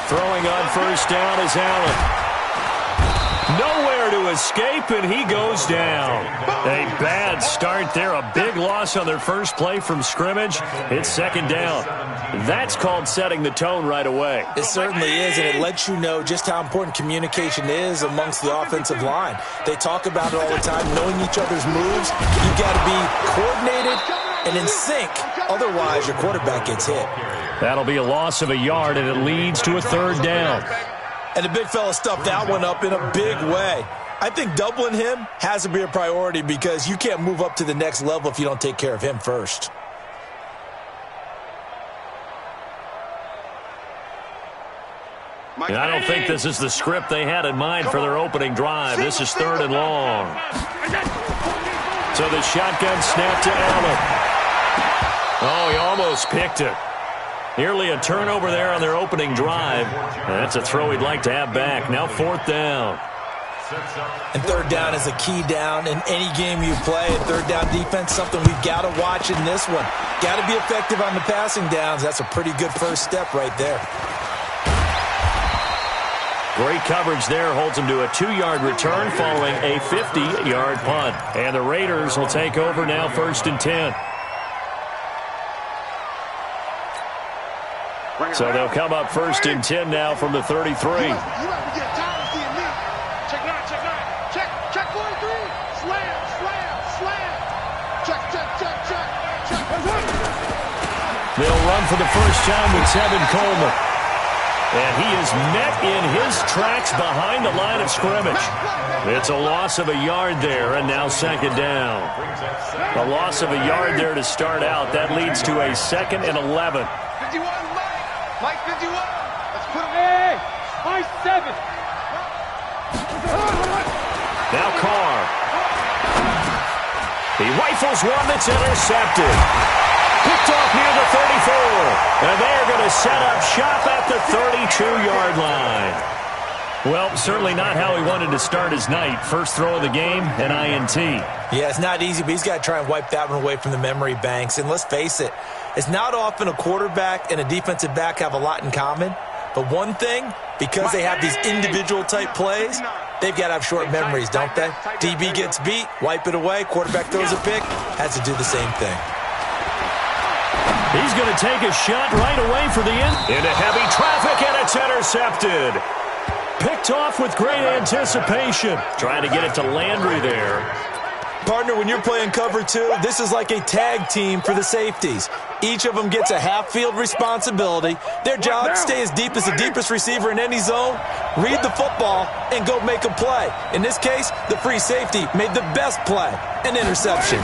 Throwing on first down is Allen. Nowhere to escape, and he goes down. A bad start there. A big loss on their first play from scrimmage. It's second down. That's called setting the tone right away. It certainly is, and it lets you know just how important communication is amongst the offensive line. They talk about it all the time, knowing each other's moves. You've got to be coordinated and in sync. Otherwise, your quarterback gets hit. That'll be a loss of a yard, and it leads to a third down. And the big fella stuffed that one up in a big way. I think doubling him has to be a priority because you can't move up to the next level if you don't take care of him first. And I don't think this is the script they had in mind for their opening drive. This is third and long. So the shotgun snap to Allen. Oh, he almost picked it. Nearly a turnover there on their opening drive. That's a throw he'd like to have back. Now fourth down. And third down is a key down in any game you play. And third down defense, something we've got to watch in this one. Got to be effective on the passing downs. That's a pretty good first step right there. Great coverage there. Holds him to a 2-yard return following a 50-yard punt. And the Raiders will take over now, first and 10. So they'll come up first and 10 now from the 33. Check 9, check 43. Slam. Check. They'll run for the first time with Tevin Coleman. And he is met in his tracks behind the line of scrimmage. It's a loss of a yard there, and now second down. A loss of a yard there to start out. That leads to a 2nd and 11. 51, Mike 51. Let's put him in. Mike 7. Now Carr. He rifles one that's intercepted. Picked off near the 34. And they're going to set up shop at the 32-yard line. Well, certainly not how he wanted to start his night. First throw of the game, an INT. Yeah, it's not easy, but he's got to try and wipe that one away from the memory banks. And let's face it, it's not often a quarterback and a defensive back have a lot in common. But one thing, because they have these individual-type plays, they've got to have short memories, don't they? DB gets beat, wipe it away, quarterback throws a pick, has to do the same thing. He's going to take a shot right away for the end. Into heavy traffic, and it's intercepted. Picked off with great anticipation. Trying to get it to Landry there. Partner, when you're playing cover 2, this is like a tag team for the safeties. Each of them gets a half-field responsibility. Their job, stay as deep as the deepest receiver in any zone, read the football, and go make a play. In this case, the free safety made the best play, an interception.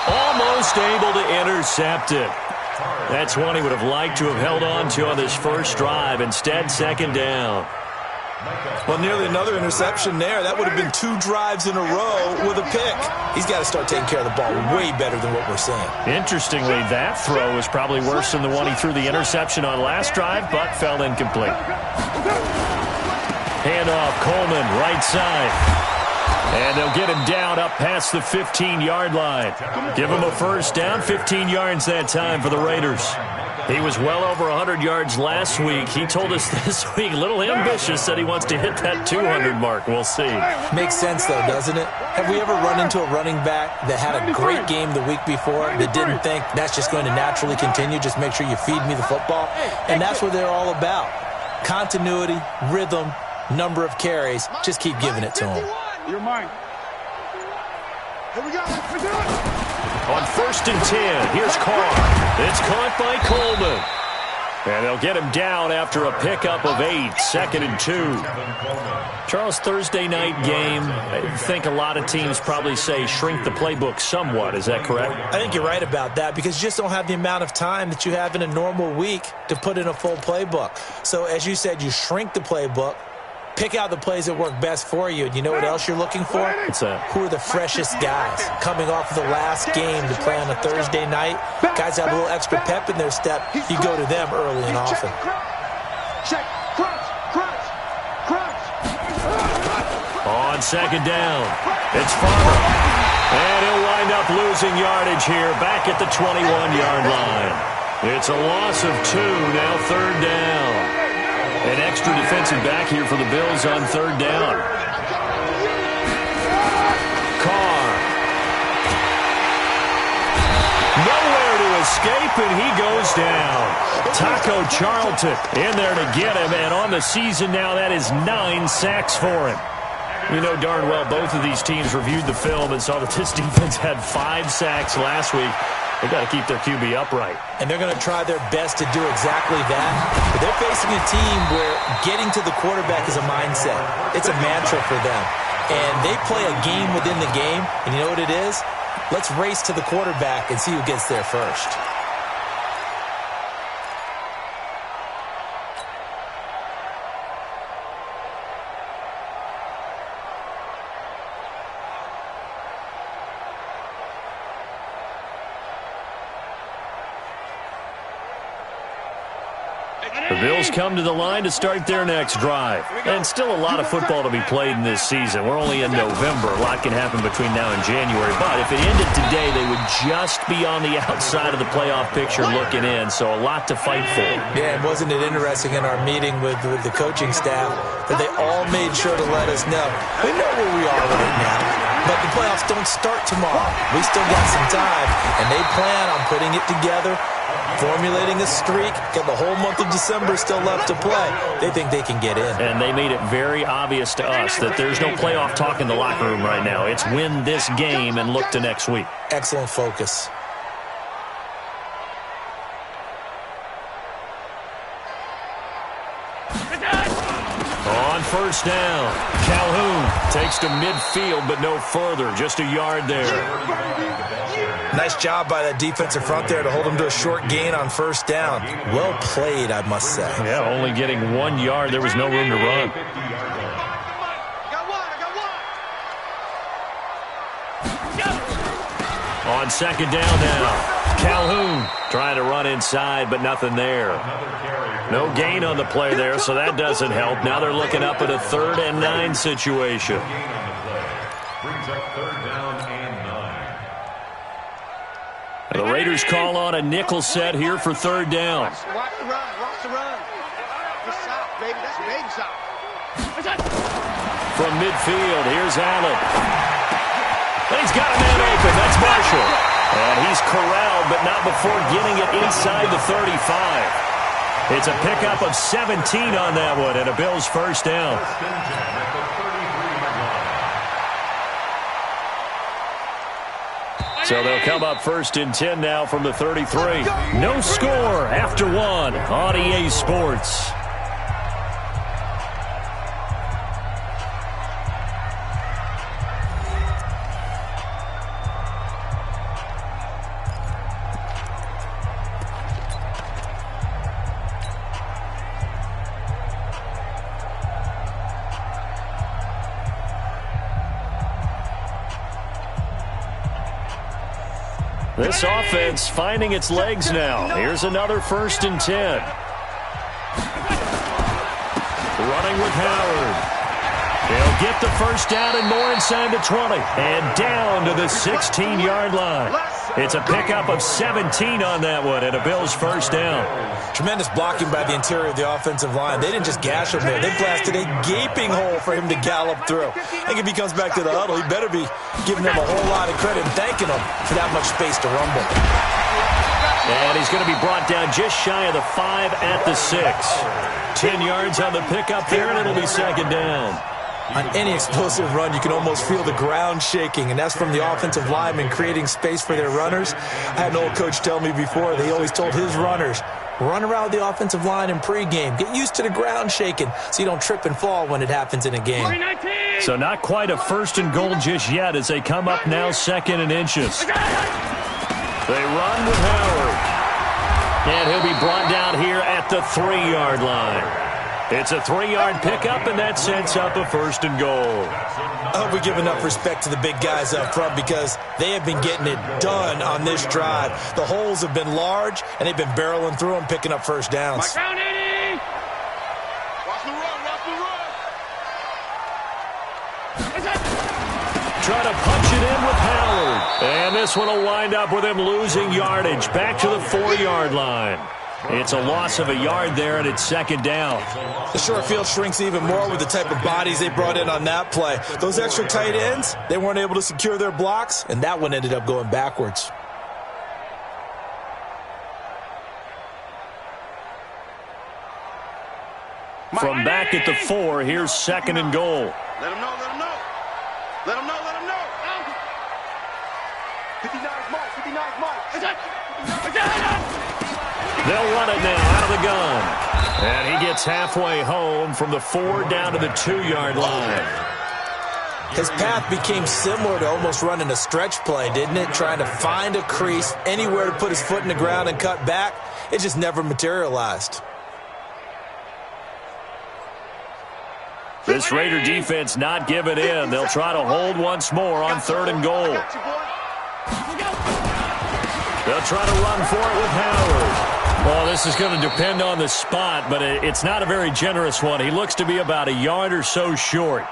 Almost able to intercept it. That's one he would have liked to have held on to on this first drive. Instead, second down. Well, nearly another interception there. That would have been 2 drives in a row with a pick. He's got to start taking care of the ball way better than what we're seeing. Interestingly, that throw was probably worse than the one he threw the interception on last drive, but fell incomplete. Handoff, Coleman, right side. And they'll get him down up past the 15-yard line. Give him a first down, 15 yards that time for the Raiders. He was well over 100 yards last week. He told us this week, a little ambitious, said he wants to hit that 200 mark. We'll see. Makes sense, though, doesn't it? Have we ever run into a running back that had a great game the week before that didn't think that's just going to naturally continue? Just make sure you feed me the football. And that's what they're all about. Continuity, rhythm, number of carries. Just keep giving it to him. You're mine. Here we go. On first and 10, here's Carr. It's caught by Coleman. And they'll get him down after a pickup of 8, 2nd and 2. Charles, Thursday night game, I think a lot of teams probably say shrink the playbook somewhat. Is that correct? I think you're right about that because you just don't have the amount of time that you have in a normal week to put in a full playbook. So as you said, you shrink the playbook. Pick out the plays that work best for you. And you know what else you're looking for? Who are the freshest guys coming off of the last game to play on a Thursday night? Guys have a little extra pep in their step. You go to them early and often. Check. Crunch. On second down, it's Farmer. And he'll wind up losing yardage here, back at the 21-yard line. It's a loss of 2, now third down. An extra defensive back here for the Bills on third down. Carr. Nowhere to escape, and he goes down. Taco Charlton in there to get him, and on the season now, that is 9 sacks for him. We know darn well both of these teams reviewed the film and saw that this defense had 5 sacks last week. They've got to keep their QB upright. And they're going to try their best to do exactly that. But they're facing a team where getting to the quarterback is a mindset. It's a mantra for them. And they play a game within the game. And you know what it is? Let's race to the quarterback and see who gets there first. The Bills come to the line to start their next drive. And still a lot of football to be played in this season. We're only in November. A lot can happen between now and January. But if it ended today, they would just be on the outside of the playoff picture looking in. So a lot to fight for. Yeah, and wasn't it interesting in our meeting with the coaching staff that they all made sure to let us know. We know where we are right now. But the playoffs don't start tomorrow. We still got some time. And they plan on putting it together, formulating a streak, got the whole month of December still left to play. They think they can get in. And they made it very obvious to us that there's no playoff talk in the locker room right now. It's win this game and look to next week. Excellent focus. On first down, Calhoun takes to midfield, but no further. Just a yard there. Nice job by that defensive front there to hold him to a short gain on first down. Well played, I must say. Yeah, only getting 1 yard. There was no room to run. On second down now, Calhoun trying to run inside, but nothing there. No gain on the play there, so that doesn't help. Now they're looking up at a 3rd and 9 situation. The Raiders call on a nickel set here for third down. Watch the run. Watch the run. Good stop, baby. That's a baby stop. From midfield, here's Allen. And he's got a man open. That's Marshall. And he's corralled, but not before getting it inside the 35. It's a pickup of 17 on that one, and a Bills first down. So they'll come up 1st and 10 now from the 33. No score after 1 on EA Sports. This offense finding its legs now. Here's another 1st and 10. Running with Howard. He'll get the first down and more inside the 20. And down to the 16-yard line. It's a pickup of 17 on that one, and a Bills first down. Tremendous blocking by the interior of the offensive line. They didn't just gash him there. They blasted a gaping hole for him to gallop through. I think if he comes back to the huddle, he better be giving them a whole lot of credit and thanking them for that much space to rumble. And he's going to be brought down just shy of the 5 at the 6. 10 yards on the pickup there, and it'll be second down. On any explosive run, you can almost feel the ground shaking, and that's from the offensive linemen creating space for their runners. I had an old coach tell me before that he always told his runners, run around the offensive line in pregame. Get used to the ground shaking so you don't trip and fall when it happens in a game. So not quite a 1st and goal just yet as they come up now 2nd and inches. They run with Howard. And he'll be brought down here at the 3-yard line. It's a 3-yard pickup, and that sets up a 1st and goal. I hope we give enough respect to the big guys up front because they have been getting it done on this drive. The holes have been large, and they've been barreling through them, picking up first downs. Watch the run. Watch the run. Try to punch it in with Howard. And this one will wind up with him losing yardage. Back to the 4-yard line. It's a loss of a yard there, and it's second down. The short field shrinks even more with the type of bodies they brought in on that play. Those extra tight ends, they weren't able to secure their blocks, and that one ended up going backwards. From back at the 4, here's second and goal. Let him know, let him know. Let him know, let him know. 59's Mike, 59's Mike. They'll run it now out of the gun. And he gets halfway home from the 4 down to the 2-yard line. His path became similar to almost running a stretch play, didn't it? Trying to find a crease, anywhere to put his foot in the ground and cut back. It just never materialized. This Raider defense not giving in. They'll try to hold once more on 3rd and goal. They'll try to run for it with Howard. Well, this is going to depend on the spot, but it's not a very generous one. He looks to be about a yard or so short.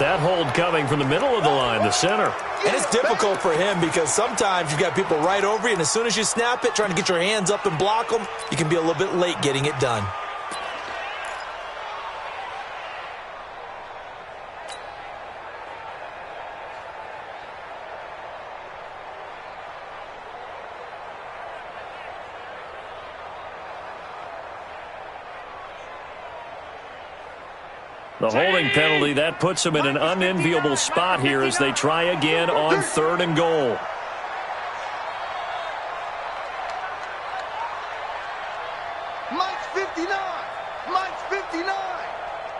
That hold coming from the middle of the line, the center. And it's difficult for him because sometimes you've got people right over you, and as soon as you snap it, trying to get your hands up and block them, you can be a little bit late getting it done. The holding penalty, that puts them in an unenviable spot here as they try again on 3rd and goal. Mike's 59. Mike's 59.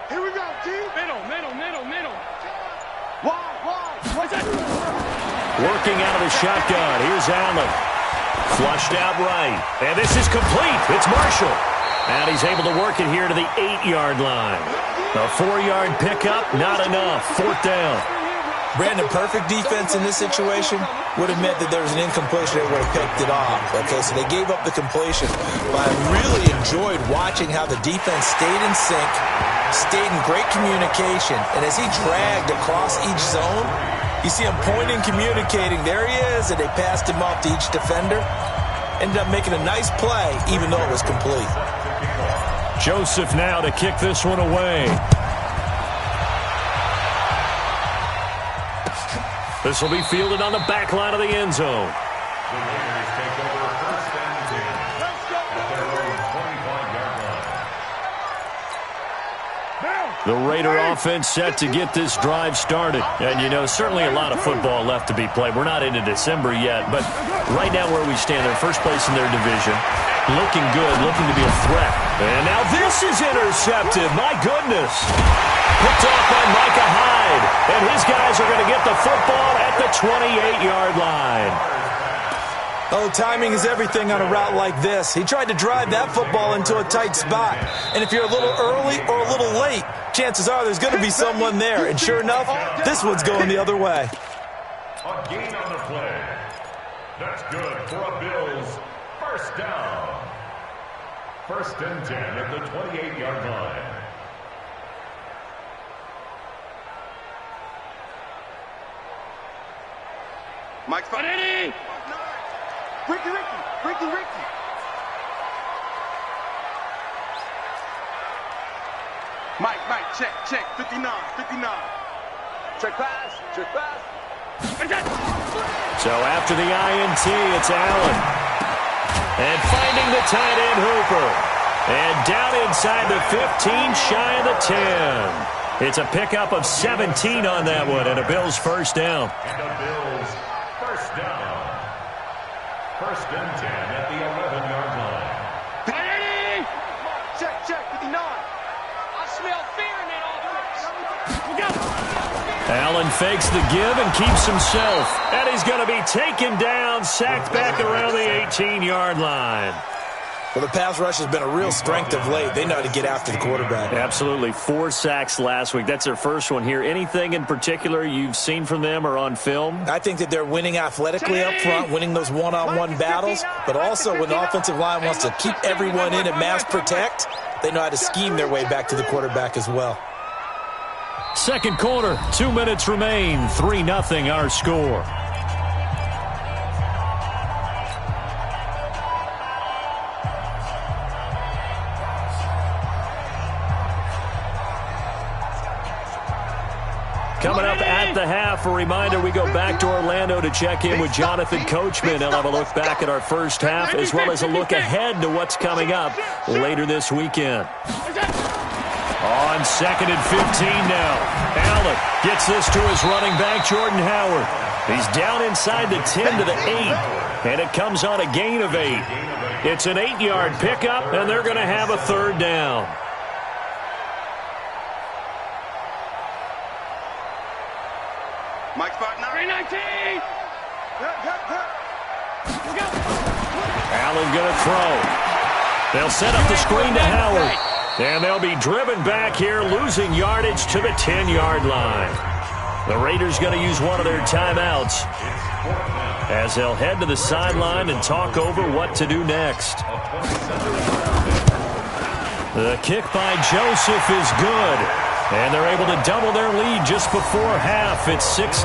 Here we go, team. Middle. Wide. Working out of the shotgun. Here's Allen. Flushed out right. And this is complete. It's Marshall. And he's able to work it here to the 8-yard line. A 4-yard pickup, not enough. 4th down. Brandon, perfect defense in this situation would have meant that there was an incompletion. They would have picked it off. Okay, so they gave up the completion. But I really enjoyed watching how the defense stayed in sync, stayed in great communication, and as he dragged across each zone, you see him pointing, communicating. There he is, and they passed him off to each defender. Ended up making a nice play, even though it was complete. Joseph now to kick this one away. This will be fielded on the back line of the end zone. The Raiders take over 1st and 10 at their own 25-yard line. The Raider offense set to get this drive started. And, you know, certainly a lot of football left to be played. We're not into December yet, but right now where we stand, they're first place in their division. Looking good, looking to be a threat. And now this is intercepted. My goodness. Picked off by Micah Hyde. And his guys are going to get the football at the 28-yard line. Oh, timing is everything on a route like this. He tried to drive that football into a tight spot. And if you're a little early or a little late, chances are there's going to be someone there. And sure enough, this one's going the other way. A gain on the play. That's good for a Bills 1st down. 1st and 10 at the 28-yard line. Mike's ready. Ricky. Mike, check, 59. Check pass. So after the INT, it's Allen. And finding the tight end Hooper. And down inside the 15, shy of the 10. It's a pickup of 17 on that one, and a Bills 1st down. And a Bills 1st down. 1st and 10 at the 11-yard line. Ready? Check, 59. I smell fear in that offense. Allen fakes the give and keeps himself. And he's going to be taken down, sacked back around the 18-yard line. Well, the pass rush has been a real strength of late. They know how to get after the quarterback. Absolutely. 4 sacks last week. That's their first one here. Anything in particular you've seen from them or on film? I think that they're winning athletically up front, winning those one-on-one battles, but also when the offensive line wants to keep everyone in and mass protect, they know how to scheme their way back to the quarterback as well. Second quarter, 2 minutes remain. 3-0 our score. Coming up at the half, a reminder, we go back to Orlando to check in with Jonathan Coachman. He'll have a look back at our first half as well as a look ahead to what's coming up later this weekend. On 2nd and 15 now. Allen gets this to his running back, Jordan Howard. He's down inside the 10 to the 8, and it comes on a gain of 8. It's an 8-yard pickup, and they're going to have a third down. Mike spot 919. Allen going to throw. They'll set up the screen to Howard. And they'll be driven back here, losing yardage to the 10-yard line. The Raiders going to use one of their timeouts as they'll head to the sideline and talk over what to do next. The kick by Joseph is good. And they're able to double their lead just before half. It's 6-0.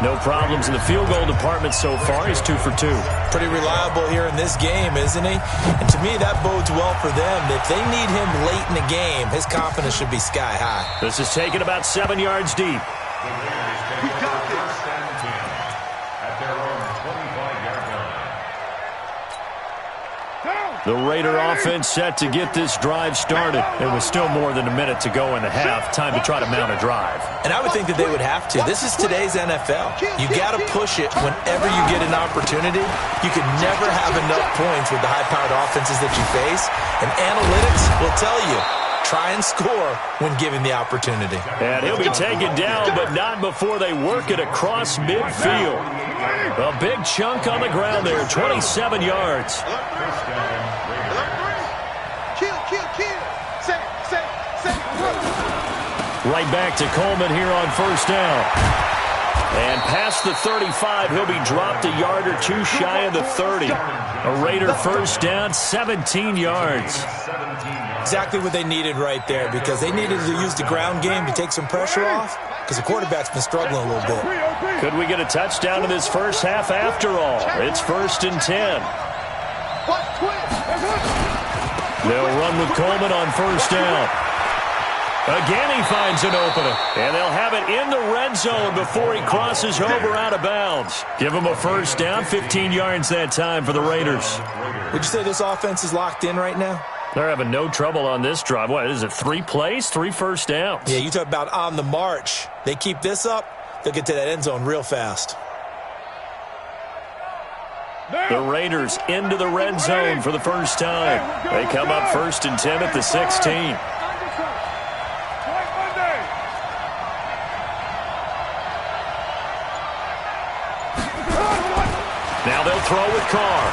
No problems in the field goal department so far. He's 2 for 2. Pretty reliable here in this game, isn't he? And to me, that bodes well for them. If they need him late in the game, his confidence should be sky high. This is taken about 7 yards deep. We got this. At their own 25-yard line. The Raider offense set to get this drive started. There was still more than a minute to go in the half. Time to try to mount a drive. And I would think that they would have to. This is today's NFL. You got to push it whenever you get an opportunity. You can never have enough points with the high-powered offenses that you face. And analytics will tell you, try and score when given the opportunity. And he'll be taken down, but not before they work it across midfield. A big chunk on the ground there, 27 yards. Right back to Coleman here on first down. And past the 35, he'll be dropped a yard or two shy of the 30. A Raider first down, 17 yards. Exactly what they needed right there, because they needed to use the ground game to take some pressure off, because the quarterback's been struggling a little bit. Could we get a touchdown in this first half after all? It's 1st and 10. They'll run with Coleman on first down. Again, he finds an opening, and they'll have it in the red zone before he crosses over out of bounds. Give him a first down, 15 yards that time for the Raiders. Would you say this offense is locked in right now? They're having no trouble on this drive. What is it, 3 plays, 3 first downs? Yeah, you talk about on the march. They keep this up, they'll get to that end zone real fast. The Raiders into the red zone for the first time. They come up 1st and 10 at the 16. Now they'll throw with Carr.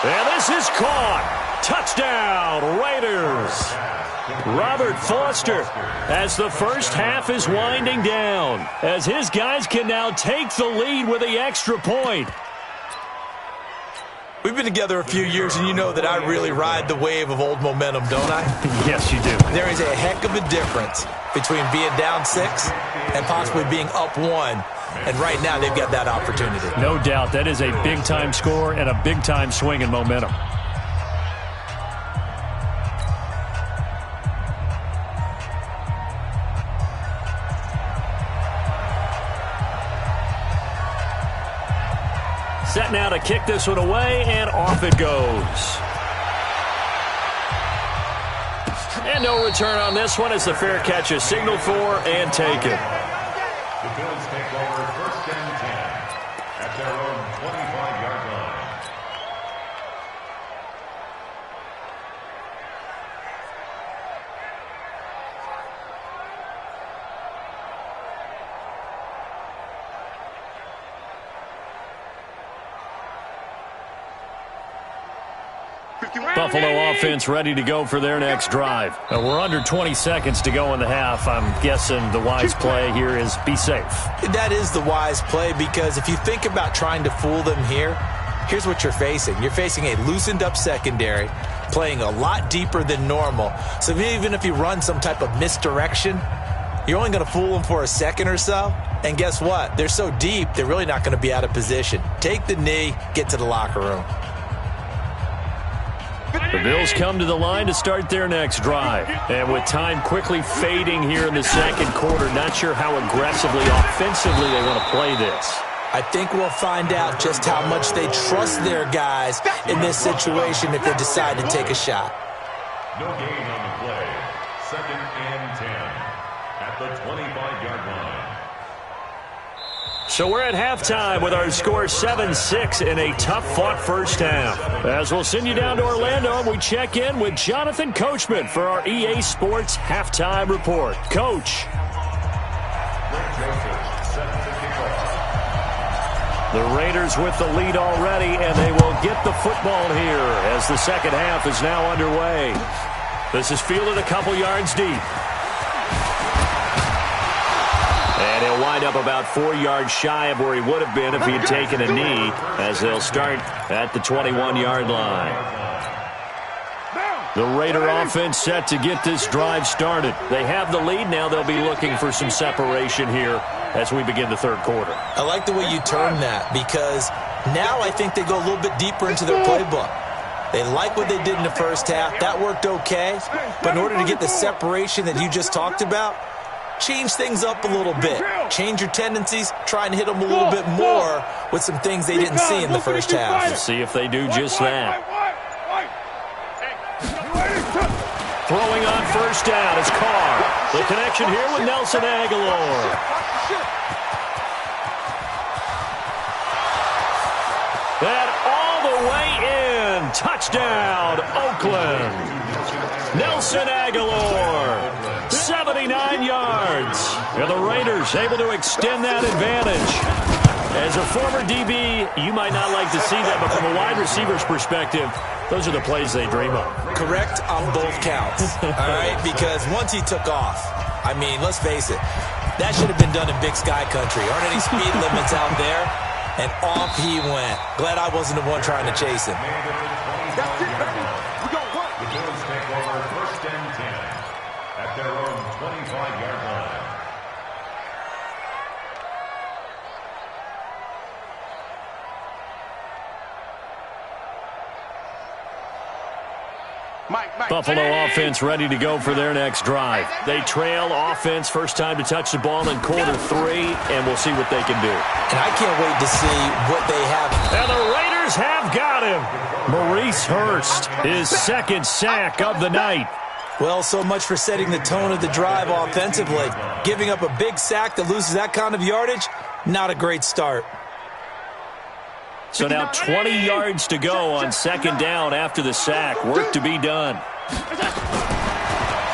And this is caught. Touchdown, Raiders. Robert Foster, as the first half is winding down, as his guys can now take the lead with the extra point. We've been together a few years, and you know that I really ride the wave of old momentum, don't I? Yes, you do. There is a heck of a difference between being down 6 and possibly being up 1. And right now, they've got that opportunity. No doubt. That is a big-time score and a big-time swing in momentum. Set now to kick this one away, and off it goes. And no return on this one as the fair catch is signaled for and taken. The Bills take over 1st and 10 at their own 25-yard line. Buffalo offense ready to go for their next drive. We're under 20 seconds to go in the half. I'm guessing the wise play here is be safe. That is the wise play, because if you think about trying to fool them here, here's what you're facing. You're facing a loosened up secondary playing a lot deeper than normal. So even if you run some type of misdirection, you're only going to fool them for a second or so. And guess what? They're so deep, they're really not going to be out of position. Take the knee, get to the locker room. The Bills come to the line to start their next drive. And with time quickly fading here in the second quarter, not sure how aggressively, offensively they want to play this. I think we'll find out just how much they trust their guys in this situation if they decide to take a shot. No gain on the play. 2nd and 10 at the 25-yard line. So we're at halftime with our score 7-6 in a tough-fought first half. As we'll send you down to Orlando, we check in with Jonathan Coachman for our EA Sports Halftime Report. Coach. The Raiders with the lead already, and they will get the football here as the second half is now underway. This is fielded a couple yards deep. And he'll wind up about 4 yards shy of where he would have been if he had taken a knee, as they'll start at the 21-yard line. The Raider offense set to get this drive started. They have the lead. Now they'll be looking for some separation here as we begin the third quarter. I like the way you term that, because now I think they go a little bit deeper into their playbook. They like what they did in the first half. That worked okay. But in order to get the separation that you just talked about, change things up a little bit. Change your tendencies. Try and hit them a little bit more with some things they didn't see in the first half. We'll see if they do just that. Throwing on first down is Carr. The connection here with Nelson Aguilar. That all the way in. Touchdown, Oakland. Nelson Aguilar, 79 yards. And the Raiders able to extend that advantage. As a former DB, you might not like to see that, but from a wide receiver's perspective, those are the plays they dream of. Correct on both counts, all right? Because once he took off, I mean, let's face it, that should have been done in Big Sky Country. Aren't any speed limits out there? And off he went. Glad I wasn't the one trying to chase him. That's it, baby. We gon' work. The Bills take over 1st and 10 at their own 25-yard line. Buffalo offense ready to go for their next drive. They trail offense, first time to touch the ball in quarter 3, and we'll see what they can do. And I can't wait to see what they have. And the Raiders have got him. Maurice Hurst, his 2nd sack of the night. Well, so much for setting the tone of the drive offensively. Giving up a big sack that loses that kind of yardage, not a great start. So now 20 yards to go on 2nd down after the sack. Work to be done.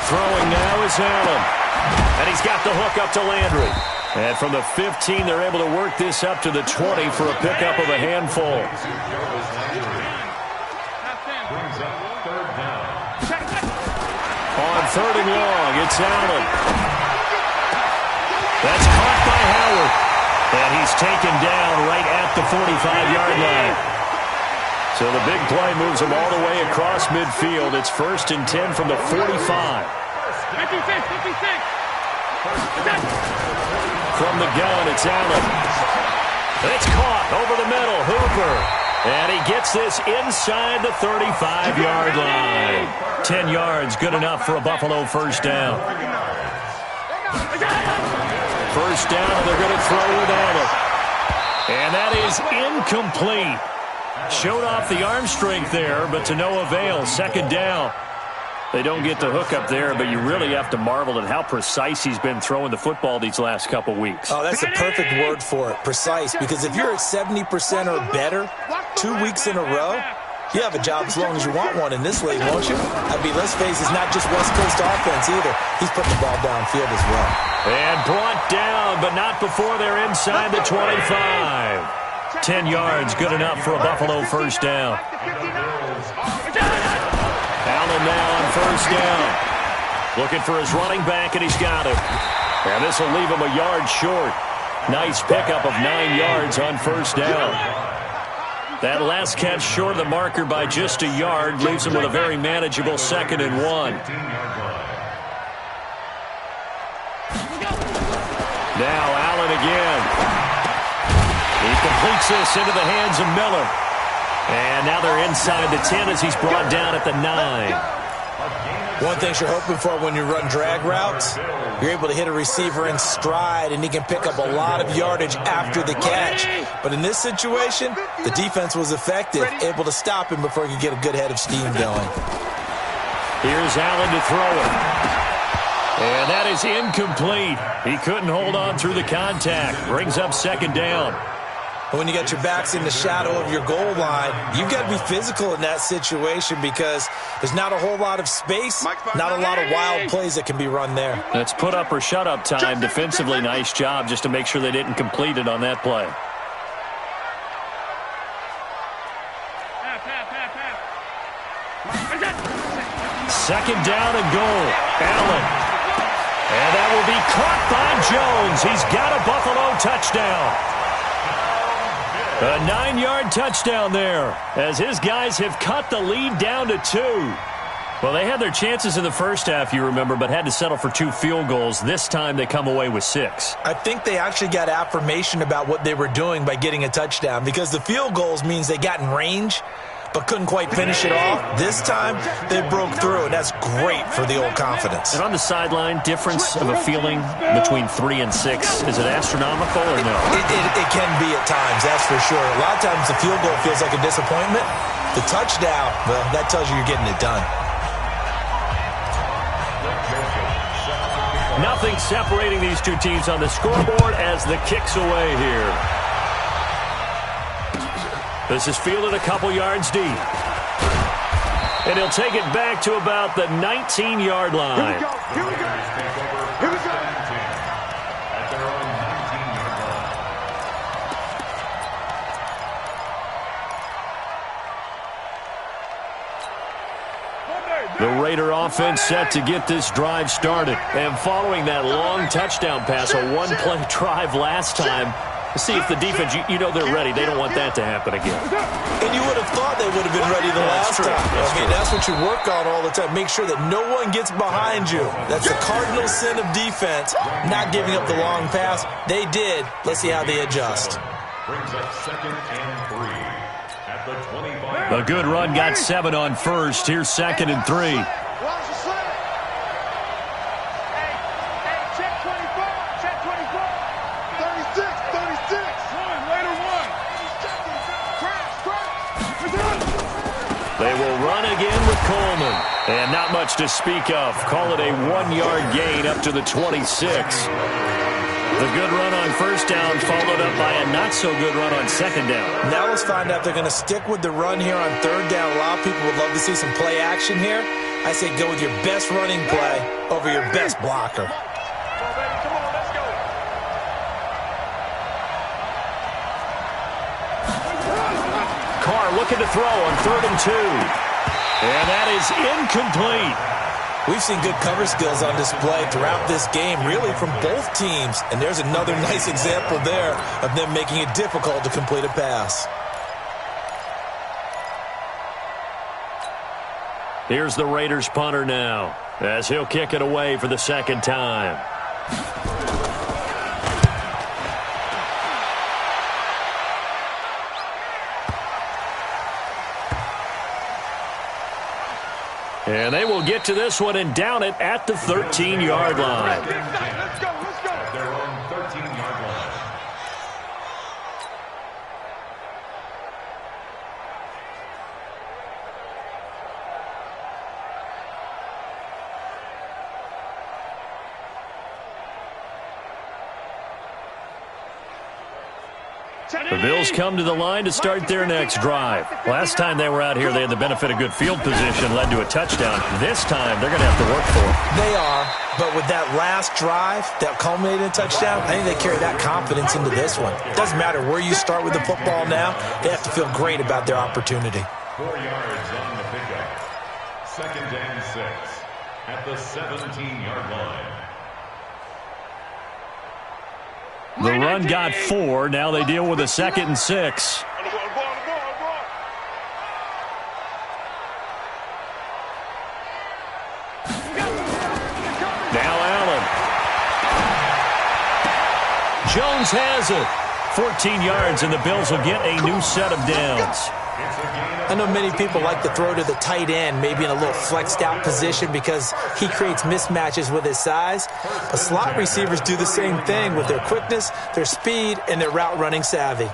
Throwing now is Allen. And he's got the hook up to Landry. And from the 15, they're able to work this up to the 20 for a pickup of a handful. On 3rd and long, it's Allen. That's caught by Howard. And he's taken down right at the 45-yard line. So the big play moves him all the way across midfield. It's 1st and 10 from the 45. 56. From the gun, it's Allen. It's caught over the middle. Hooper. And he gets this inside the 35-yard line. 10 yards, good enough for a Buffalo first down. First down, they're going to throw with Allen. And that is incomplete. Showed off the arm strength there, but to no avail. 2nd down. They don't get the hook up there, but you really have to marvel at how precise he's been throwing the football these last couple weeks. Oh, that's the perfect word for it, precise. Because if you're at 70% or better 2 weeks in a row, you have a job as long as you want one in this league, won't you? I mean, let's face it, it's not just West Coast offense either. He's putting the ball downfield as well. And brought down, but not before they're inside the 25. 10 yards, good enough for a Buffalo first down. Allen now on first down. Looking for his running back, and he's got him. And this will leave him a yard short. Nice pickup of 9 yards on first down. That last catch short of the marker by just a yard leaves him with a very manageable 2nd and 1. Now Allen again. He completes this into the hands of Miller. And now they're inside the 10 as he's brought down at the 9. One thing you're hoping for when you run drag routes, you're able to hit a receiver in stride, and he can pick up a lot of yardage after the catch. But in this situation, the defense was effective, able to stop him before he could get a good head of steam going. Here's Allen to throw it. And that is incomplete. He couldn't hold on through the contact. Brings up 2nd down. When you got your backs in the shadow of your goal line, you've got to be physical in that situation because there's not a whole lot of space, not a lot of wild plays that can be run there. That's put up or shut up time. Defensively, nice job just to make sure they didn't complete it on that play. Second down and goal. Allen. And that will be caught by Jones. He's got a Buffalo touchdown. A 9-yard touchdown there as his guys have cut the lead down to 2. Well, they had their chances in the first half, you remember, but had to settle for 2 field goals. This time they come away with 6. I think they actually got affirmation about what they were doing by getting a touchdown because the field goals means they got in range but couldn't quite finish it off. This time, they broke through, and that's great for the old confidence. And on the sideline, difference of a feeling between 3 and 6, is it astronomical or no? It can be at times, that's for sure. A lot of times the field goal feels like a disappointment. The touchdown, well, that tells you you're getting it done. Nothing separating these two teams on the scoreboard as the kick's away here. This is fielded a couple yards deep. And he'll take it back to about the 19-yard line. Here we go. Here we go. Here we go. At their own 19-yard line. The Raider offense set to get this drive started. And following that long touchdown pass, a one-play drive last time, see if the defense, you know they're ready. They don't want that to happen again. And you would have thought they would have been ready the last time. That's what you work on all the time. Make sure that no one gets behind you. That's the cardinal sin of defense, not giving up the long pass. They did. Let's see how they adjust. Brings up 2nd and 3 at the 25. A good run got 7 on first. Here's 2nd and 3. They will run again with Coleman. And not much to speak of. Call it a 1-yard gain up to the 26. The good run on first down followed up by a not-so-good run on 2nd down. Now let's find out if they're going to stick with the run here on 3rd down. A lot of people would love to see some play action here. I say go with your best running play over your best blocker. Carr looking to throw on 3rd and 2. And that is incomplete. We've seen good cover skills on display throughout this game, really from both teams. And there's another nice example there of them making it difficult to complete a pass. Here's the Raiders punter now, as he'll kick it away for the 2nd time. And they will get to this one and down it at the 13-yard line. Let's go. At their own 13-yard line. The Bills come to the line to start their next drive. Last time they were out here, they had the benefit of good field position, led to a touchdown. This time, they're going to have to work for it. They are, but with that last drive that culminated in a touchdown, I think they carry that confidence into this one. It doesn't matter where you start with the football now. They have to feel great about their opportunity. 4 yards on the pickup. 2nd and 6 at the 17-yard line. The run got 4. Now they deal with a 2nd and 6. Jones has it. 14 yards, and the Bills will get a new set of downs. I know many people like to throw to the tight end, maybe in a little flexed out position because he creates mismatches with his size. But slot receivers do the same thing with their quickness, their speed, and their route running savvy.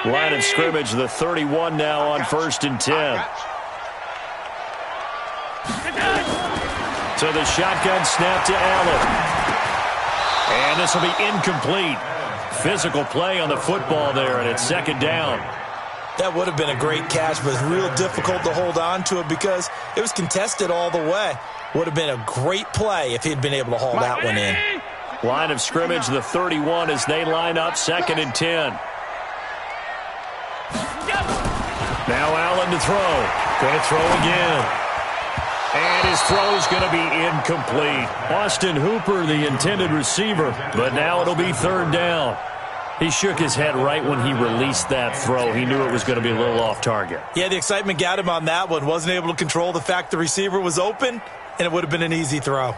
Line of scrimmage, the 31 now on 1st and 10. So the shotgun snap to Allen. And this will be incomplete. Physical play on the football there, and it's 2nd down. That would have been a great catch, but it's real difficult to hold on to it because it was contested all the way. Would have been a great play if he'd been able to haul that one in. Line of scrimmage, the 31 as they line up 2nd and 10. Now Allen to throw. Going to throw again. And his throw is going to be incomplete. Austin Hooper, the intended receiver, but now it'll be 3rd down. He shook his head right when he released that throw. He knew it was going to be a little off target. Yeah, the excitement got him on that one. Wasn't able to control the fact the receiver was open, and it would have been an easy throw.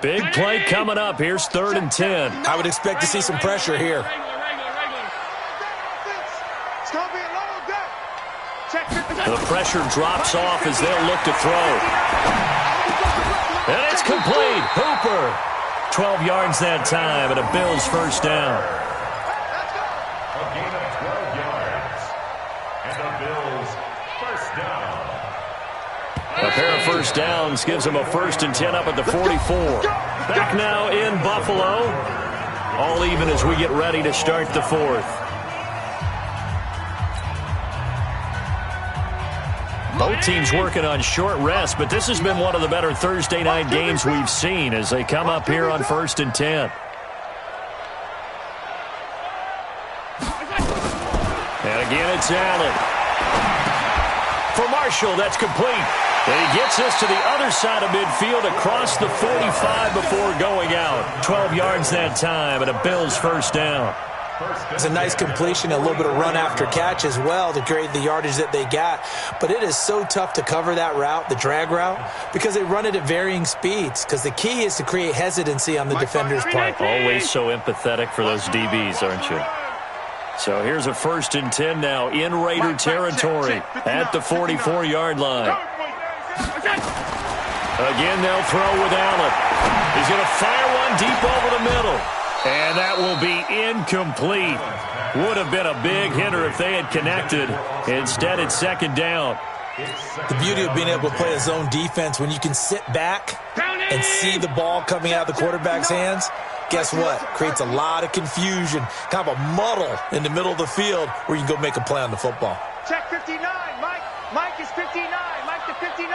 Big play coming up. Here's 3rd and 10. I would expect to see some pressure here. The pressure drops off as they'll look to throw. And it's complete. Hooper. 12 yards that time, and a Bills 1st down. A gain of 12 yards. And the Bills 1st down. A pair of 1st downs gives them a 1st and 10 up at the 44. Back now in Buffalo. All even as we get ready to start the 4th. Both teams working on short rest, but this has been one of the better Thursday night games we've seen as they come up here on 1st and 10. And again, it's Allen. For Marshall, that's complete. And he gets this to the other side of midfield across the 45 before going out. 12 yards that time, and a Bills 1st down. It's a nice completion, a little bit of run after catch as well to create the yardage that they got. But it is so tough to cover that route, the drag route, because they run it at varying speeds. Because the key is to create hesitancy on the defender's part. Always so empathetic for those DBs, aren't you? So here's a 1st and 10 now in Raider territory at the 44-yard line. Again, they'll throw with Allen. He's going to fire one deep over the middle. And that will be incomplete. Would have been a big hitter if they had connected. Instead, it's 2nd down. The beauty of being able to play a zone defense when you can sit back and see the ball coming out of the quarterback's hands, guess what? Creates a lot of confusion, kind of a muddle in the middle of the field where you can go make a play on the football. Check 59, Mike. Mike is 59. Mike to 59.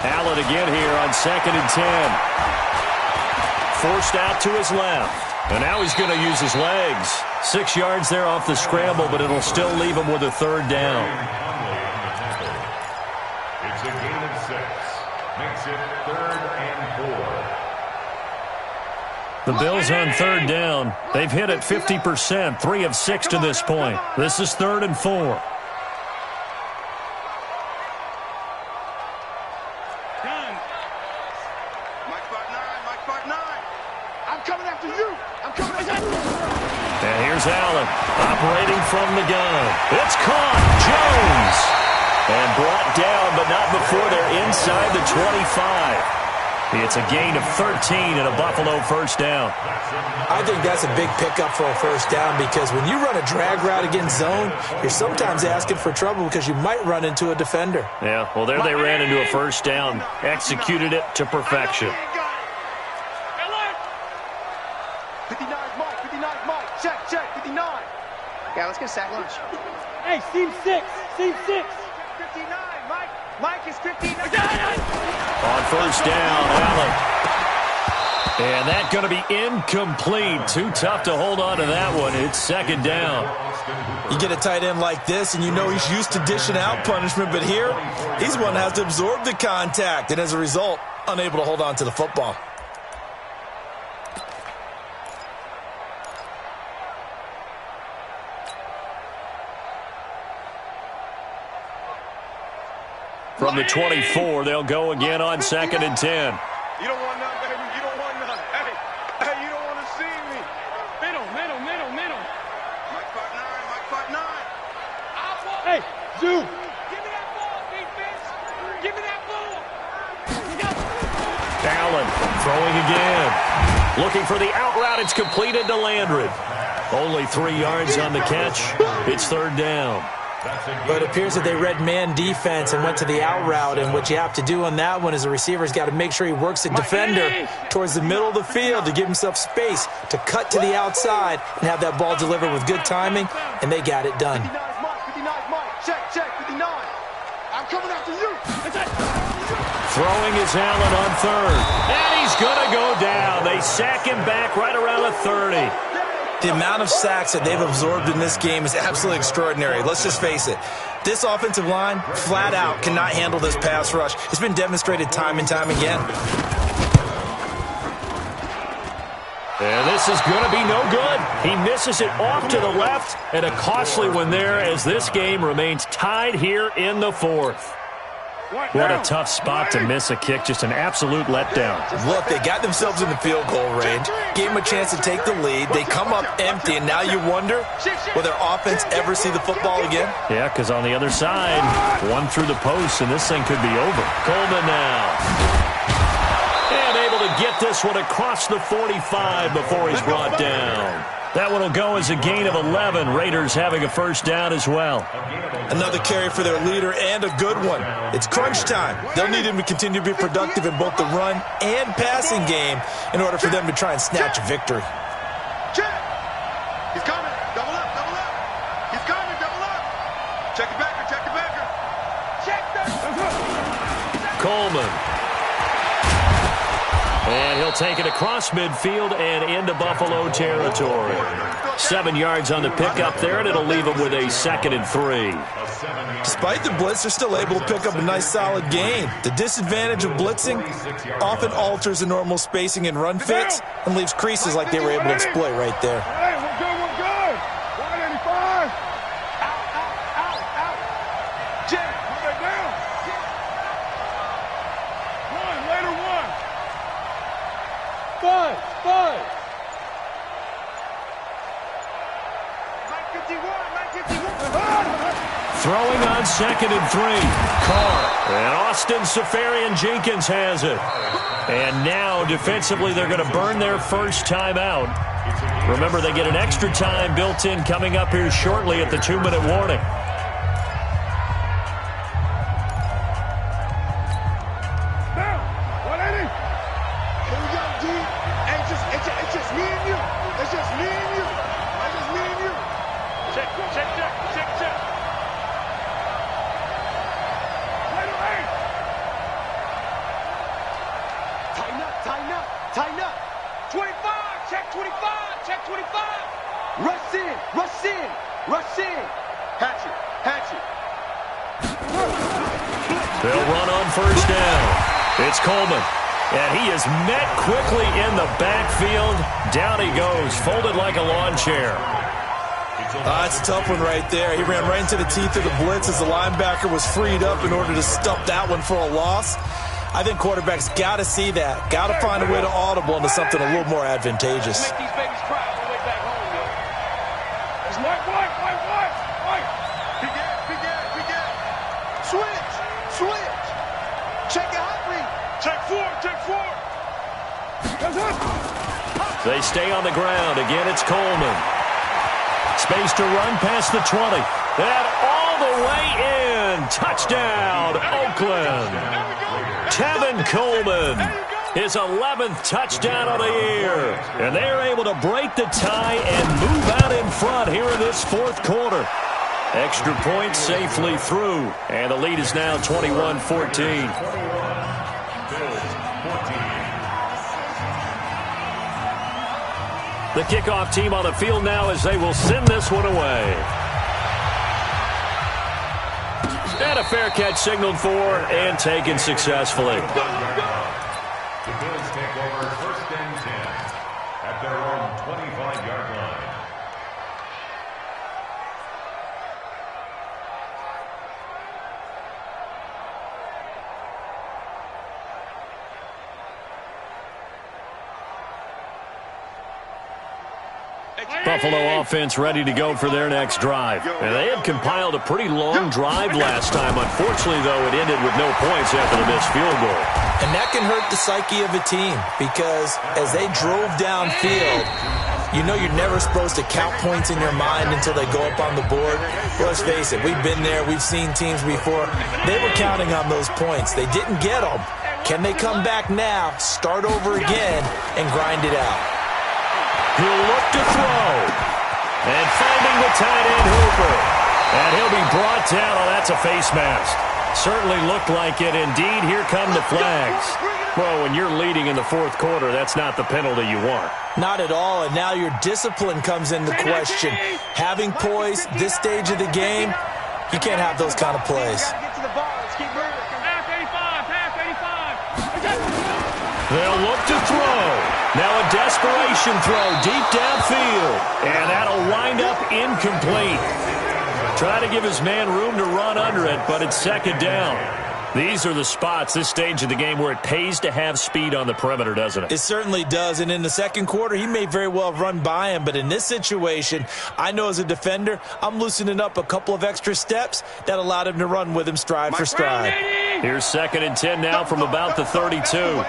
Allen again here on 2nd and 10. Forced out to his left. And now he's going to use his legs. 6 yards there off the scramble, but it'll still leave him with a 3rd down. It's a gain of 6. Makes it 3rd and 4. The Bills on 3rd down. They've hit it 50%, 3 of 6 to this point. This is 3rd and 4. And here's Allen operating from the gun. It's caught. Jones. And brought down, but not before they're inside the 25. It's a gain of 13 and a Buffalo 1st down. I think that's a big pickup for a 1st down because when you run a drag route against zone, you're sometimes asking for trouble because you might run into a defender. Yeah, well, there they ran into a 1st down. Executed it to perfection. 59, Mike. 59, Mike. Check. 59. Yeah, let's get a sack lunch. Hey, seam 6. 59, Mike. Mike is 59. On 1st down, Allen. And that's going to be incomplete. Too tough to hold on to that one. It's second down. You get a tight end like this, and you know he's used to dishing out punishment, but here, he's one that has to absorb the contact, and as a result, unable to hold on to the football. From the 24, they'll go again on 2nd and 10. You don't want none, baby. You don't want none. Hey, you don't want to see me. Middle. Mike part 9. Hey, Zoo. Give me that ball, defense. Give me that ball. Allen throwing again. Looking for the out route. It's completed to Landry. Only 3 yards on the catch. It's third down. But it appears that they read man defense and went to the out route, and what you have to do on that one is the receiver's got to make sure he works the defender towards the middle of the field to give himself space to cut to the outside and have that ball delivered with good timing, and they got it done. 59 Mike. Check, 59. I'm coming after you. Throwing is Allen on third. And he's going to go down. They sack him back right around the 30. The amount of sacks that they've absorbed in this game is absolutely extraordinary. Let's just face it. This offensive line, flat out, cannot handle this pass rush. It's been demonstrated time and time again. And this is going to be no good. He misses it off to the left, and a costly one there as this game remains tied here in the fourth. What a tough spot to miss a kick. Just an absolute letdown. Look, they got themselves in the field goal range, gave them a chance to take the lead. They come up empty, and now you wonder, will their offense ever see the football again? Yeah, because on the other side, one through the post, and this thing could be over. Coleman now. And able to get this one across the 45 before he's brought down. That one will go as a gain of 11. Raiders having a first down as well. Another carry for their leader and a good one. It's crunch time. They'll need him to continue to be productive in both the run and passing game in order for them to try and snatch a victory. Check. He's coming. Double up. He's coming. Double up. Check the backer. Check the Coleman. And he'll take it across midfield and into Buffalo territory. 7 yards on the pickup there, and it'll leave him with a 2nd and 3. Despite the blitz, they're still able to pick up a nice solid gain. The disadvantage of blitzing often alters the normal spacing and run fits and leaves creases like they were able to exploit right there. Hey, we're good. 185. Out. Check. Put that down. Later one. Five. Mike 51. Throwing on 2nd and 3. Carr. And Austin Safarian-Jenkins has it. And now, defensively, they're going to burn their first timeout. Remember, they get an extra time built in coming up here shortly at the 2-minute warning. Now, 180. Here we go, D. Hey, it's just me and you. It's just me and you. Check. Tighten up. 25. Check 25. Rush in. Hatch it. They'll run on first down. It's Coleman. And he is met quickly in the backfield. Down he goes, folded like a lawn chair. That's a tough one right there. He ran right into the teeth of the blitz as the linebacker was freed up in order to stop that one for a loss. I think quarterbacks got to see that. Got to find a way to audible into something a little more advantageous. Make these babies cry on the way back home, yo. It's white. Big Ed. Switch. Check your hot read. Check four. They stay on the ground. Again, it's Coleman. Space to run past the 20. And all the way in. Touchdown, Oakland. Tevin Coleman, his 11th touchdown of the year. And they're able to break the tie and move out in front here in this fourth quarter. Extra point safely through. And the lead is now 21-14. The kickoff team on the field now as they will send this one away. And a fair catch signaled for and taken successfully. The Bills take over 1st and 10 at their own 25-yard line. Buffalo offense ready to go for their next drive. And they had compiled a pretty long drive last time. Unfortunately, though, it ended with no points after the missed field goal. And that can hurt the psyche of a team because as they drove downfield, you know you're never supposed to count points in your mind until they go up on the board. Well, let's face it, we've been there. We've seen teams before. They were counting on those points. They didn't get them. Can they come back now, start over again, and grind it out? He'll look to throw. And finding the tight end Hooper. And he'll be brought down. Oh, that's a face mask. Certainly looked like it. Indeed, here come the flags. Well, when you're leading in the 4th quarter, that's not the penalty you want. Not at all, and now your discipline comes into question. Having poise this stage of the game, you can't have those kind of plays. They'll look to throw. Now a desperation throw deep downfield. And that'll wind up incomplete. Try to give his man room to run under it, but it's 2nd down. These are the spots, this stage of the game, where it pays to have speed on the perimeter, doesn't it? It certainly does, and in the 2nd quarter, he may very well have run by him, but in this situation, I know as a defender, I'm loosening up a couple of extra steps that allowed him to run with him stride for stride. Here's 2nd and 10 now from about the 32.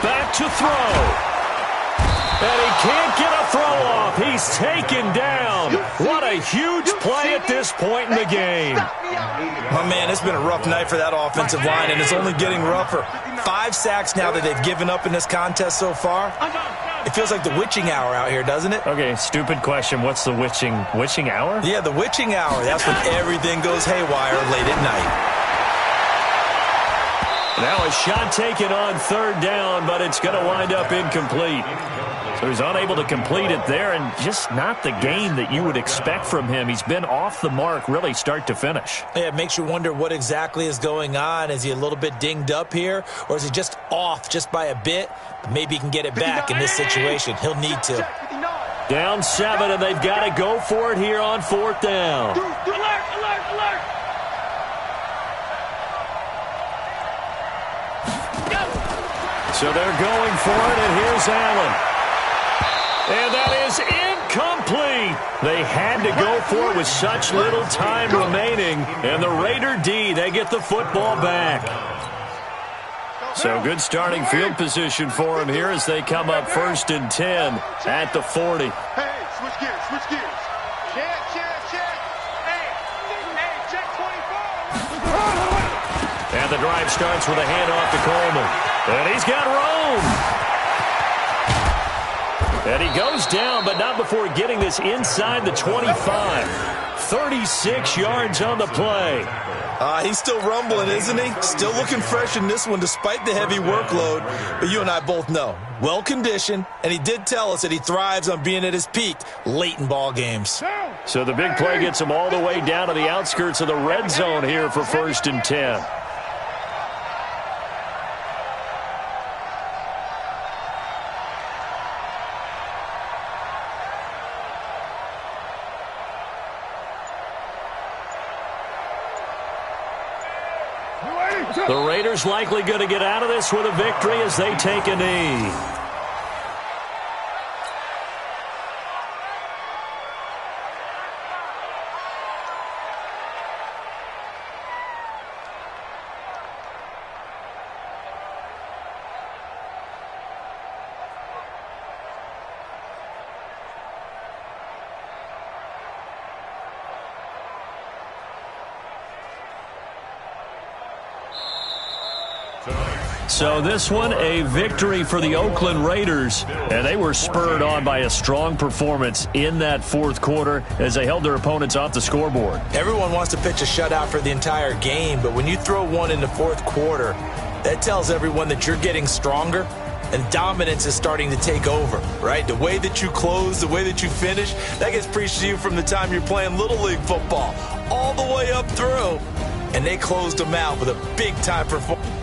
Back to throw. And he can't get a throw off. He's taken down. What a huge play at this point in the game. My man, it's been a rough night for that offensive line, and it's only getting rougher. 5 sacks now that they've given up in this contest so far. It feels like the witching hour out here, doesn't it? Okay, stupid question. What's the witching hour? Yeah, the witching hour. That's when everything goes haywire late at night. Now a shot taken on 3rd down, but it's going to wind up incomplete. So he's unable to complete it there, and just not the game that you would expect from him. He's been off the mark really start to finish. Yeah, it makes you wonder what exactly is going on. Is he a little bit dinged up here, or is he just off just by a bit? Maybe he can get it back in this situation. He'll need to. Down 7, and they've got to go for it here on 4th down. Alert! So they're going for it, and here's Allen. And that is incomplete. They had to go for it with such little time remaining. And the Raider D, they get the football back. So good starting field position for him here as they come up 1st and 10 at the 40. Hey, switch gears. Check. Hey, check 24. And the drive starts with a handoff to Coleman. And he's got room. And he goes down, but not before getting this inside the 25. 36 yards on the play. He's still rumbling, isn't he? Still looking fresh in this one despite the heavy workload. But you and I both know, well-conditioned, and he did tell us that he thrives on being at his peak late in ball games. So the big play gets him all the way down to the outskirts of the red zone here for 1st and 10. The Raiders likely going to get out of this with a victory as they take a knee. So this one, a victory for the Oakland Raiders, and they were spurred on by a strong performance in that fourth quarter as they held their opponents off the scoreboard. Everyone wants to pitch a shutout for the entire game, but when you throw one in the fourth quarter, that tells everyone that you're getting stronger and dominance is starting to take over, right? The way that you close, the way that you finish, that gets preached to you from the time you're playing Little League football all the way up through, and they closed them out with a big-time performance.